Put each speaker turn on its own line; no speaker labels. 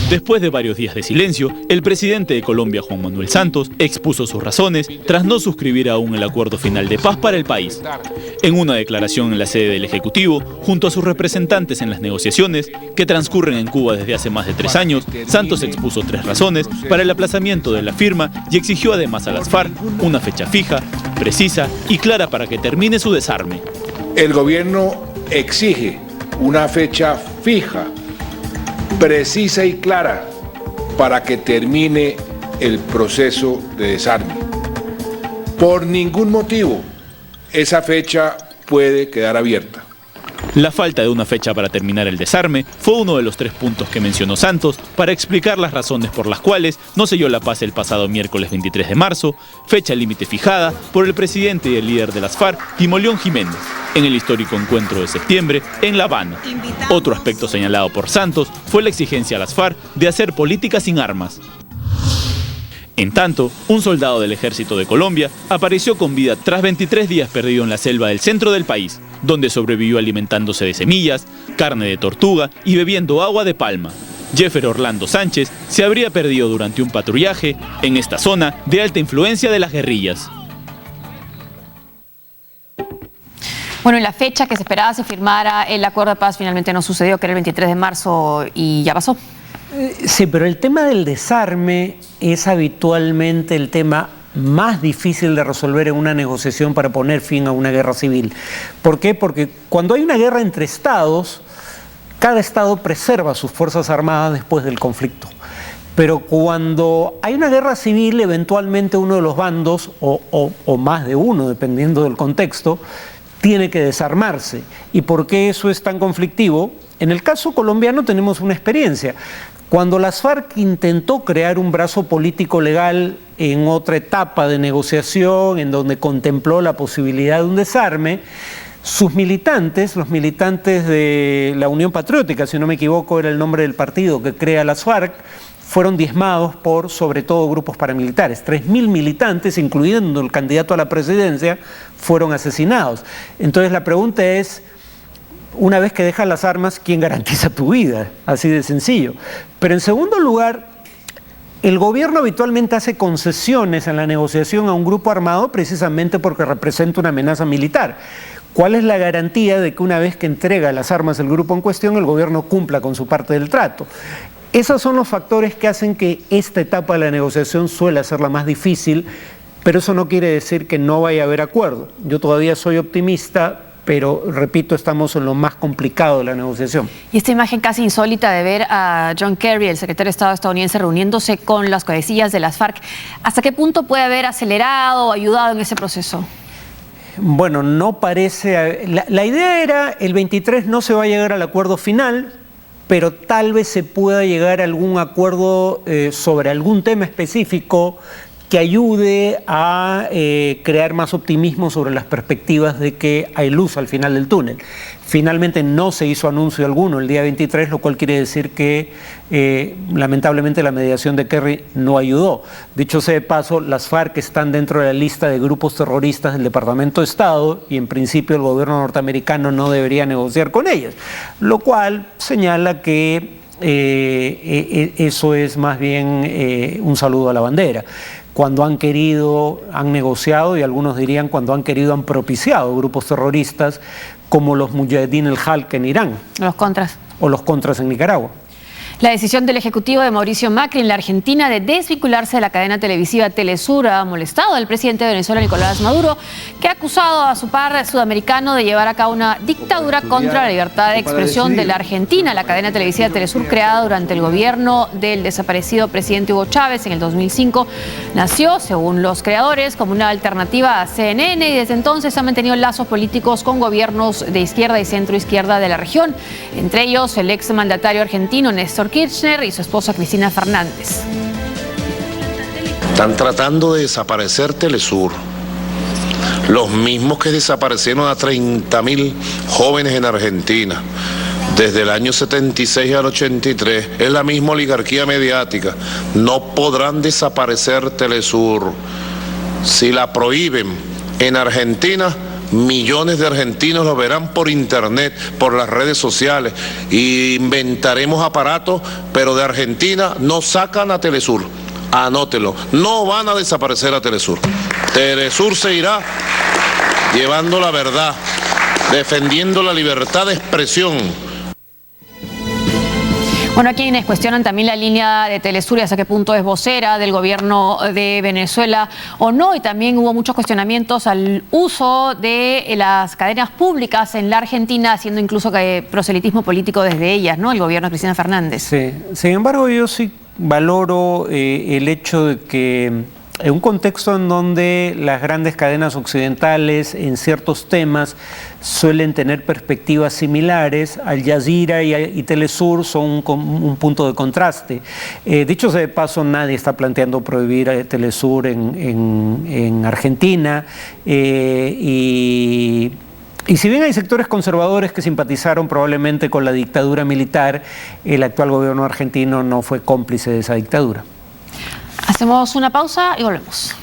Después de varios días de silencio, el presidente de Colombia, Juan Manuel Santos, expuso sus razones tras no suscribir aún el acuerdo final de paz para el país. En una declaración en la sede del Ejecutivo, junto a sus representantes en las negociaciones, que transcurren en Cuba desde hace más de 3 años, Santos expuso 3 razones para el aplazamiento de la firma y exigió además a las FARC una fecha fija, precisa y clara para que termine su desarme.
El gobierno exige una fecha fija, precisa y clara para que termine el proceso de desarme. Por ningún motivo esa fecha puede quedar abierta.
La falta de una fecha para terminar el desarme fue uno de los 3 puntos que mencionó Santos para explicar las razones por las cuales no selló la paz el pasado miércoles 23 de marzo, fecha límite fijada por el presidente y el líder de las FARC, Timoleón Jiménez, en el histórico encuentro de septiembre en La Habana. Otro aspecto señalado por Santos fue la exigencia a las FARC de hacer política sin armas. En tanto, un soldado del Ejército de Colombia apareció con vida tras 23 días perdido en la selva del centro del país, donde sobrevivió alimentándose de semillas, carne de tortuga y bebiendo agua de palma. Jeffer Orlando Sánchez se habría perdido durante un patrullaje en esta zona de alta influencia de las guerrillas.
Bueno, y la fecha que se esperaba se firmara el acuerdo de paz finalmente no sucedió, que era el 23 de marzo y ya pasó.
Sí, pero el tema del desarme es habitualmente el tema más difícil de resolver en una negociación para poner fin a una guerra civil. ¿Por qué? Porque cuando hay una guerra entre estados, cada estado preserva sus fuerzas armadas después del conflicto. Pero cuando hay una guerra civil, eventualmente uno de los bandos, o más de uno, dependiendo del contexto, tiene que desarmarse. ¿Y por qué eso es tan conflictivo? En el caso colombiano tenemos una experiencia. Cuando las FARC intentó crear un brazo político legal en otra etapa de negociación, en donde contempló la posibilidad de un desarme, sus militantes, los militantes de la Unión Patriótica, si no me equivoco era el nombre del partido que crea las FARC, fueron diezmados por, sobre todo, grupos paramilitares. 3.000 militantes, incluyendo el candidato a la presidencia, fueron asesinados. Entonces la pregunta es, una vez que dejas las armas, ¿quién garantiza tu vida? Así de sencillo. Pero en segundo lugar, el gobierno habitualmente hace concesiones en la negociación a un grupo armado precisamente porque representa una amenaza militar. ¿Cuál es la garantía de que una vez que entrega las armas el grupo en cuestión, el gobierno cumpla con su parte del trato? Esos son los factores que hacen que esta etapa de la negociación suele ser la más difícil, pero eso no quiere decir que no vaya a haber acuerdo. Yo todavía soy optimista, pero repito, estamos en lo más complicado de la negociación.
Y esta imagen casi insólita de ver a John Kerry, el secretario de Estado estadounidense, reuniéndose con las cabecillas de las FARC, ¿hasta qué punto puede haber acelerado o ayudado en ese proceso?
Bueno, no parece... La idea era, el 23 no se va a llegar al acuerdo final, pero tal vez se pueda llegar a algún acuerdo sobre algún tema específico que ayude a crear más optimismo sobre las perspectivas de que hay luz al final del túnel. Finalmente no se hizo anuncio alguno el día 23, lo cual quiere decir que lamentablemente la mediación de Kerry no ayudó. Dicho sea de paso, las FARC están dentro de la lista de grupos terroristas del Departamento de Estado y en principio el gobierno norteamericano no debería negociar con ellas, lo cual señala que eso es más bien un saludo a la bandera. Cuando han querido, han negociado, y algunos dirían cuando han querido, han propiciado grupos terroristas como los Mujahedin el-Halq en Irán.
Los contras.
O los contras en Nicaragua.
La decisión del Ejecutivo de Mauricio Macri en la Argentina de desvincularse de la cadena televisiva Telesur ha molestado al presidente de Venezuela, Nicolás Maduro, que ha acusado a su par sudamericano de llevar a cabo una dictadura contra la libertad de expresión de la Argentina. La cadena televisiva Telesur, creada durante el gobierno del desaparecido presidente Hugo Chávez en el 2005, nació, según los creadores, como una alternativa a CNN y desde entonces ha mantenido lazos políticos con gobiernos de izquierda y centroizquierda de la región, entre ellos el exmandatario argentino Néstor Kirchner y su esposa Cristina Fernández.
Están tratando de desaparecer Telesur, los mismos que desaparecieron a 30.000 jóvenes en Argentina desde el año 76 al 83. Es la misma oligarquía mediática. No podrán desaparecer Telesur. Si la prohíben en Argentina, millones de argentinos lo verán por internet, por las redes sociales. Y inventaremos aparatos, pero de Argentina no sacan a Telesur. Anótelo, no van a desaparecer a Telesur. Telesur se irá llevando la verdad, defendiendo la libertad de expresión.
Bueno, hay quienes cuestionan también la línea de Telesur y hasta qué punto es vocera del gobierno de Venezuela o no, y también hubo muchos cuestionamientos al uso de las cadenas públicas en la Argentina, haciendo incluso proselitismo político desde ellas, ¿no? El gobierno de Cristina Fernández.
Sí. Sin embargo, yo sí valoro el hecho de que en un contexto en donde las grandes cadenas occidentales en ciertos temas suelen tener perspectivas similares, Al Jazeera y Telesur son un punto de contraste. Dicho sea de paso, nadie está planteando prohibir a Telesur en Argentina y si bien hay sectores conservadores que simpatizaron probablemente con la dictadura militar, el actual gobierno argentino no fue cómplice de esa dictadura.
Hacemos una pausa y volvemos.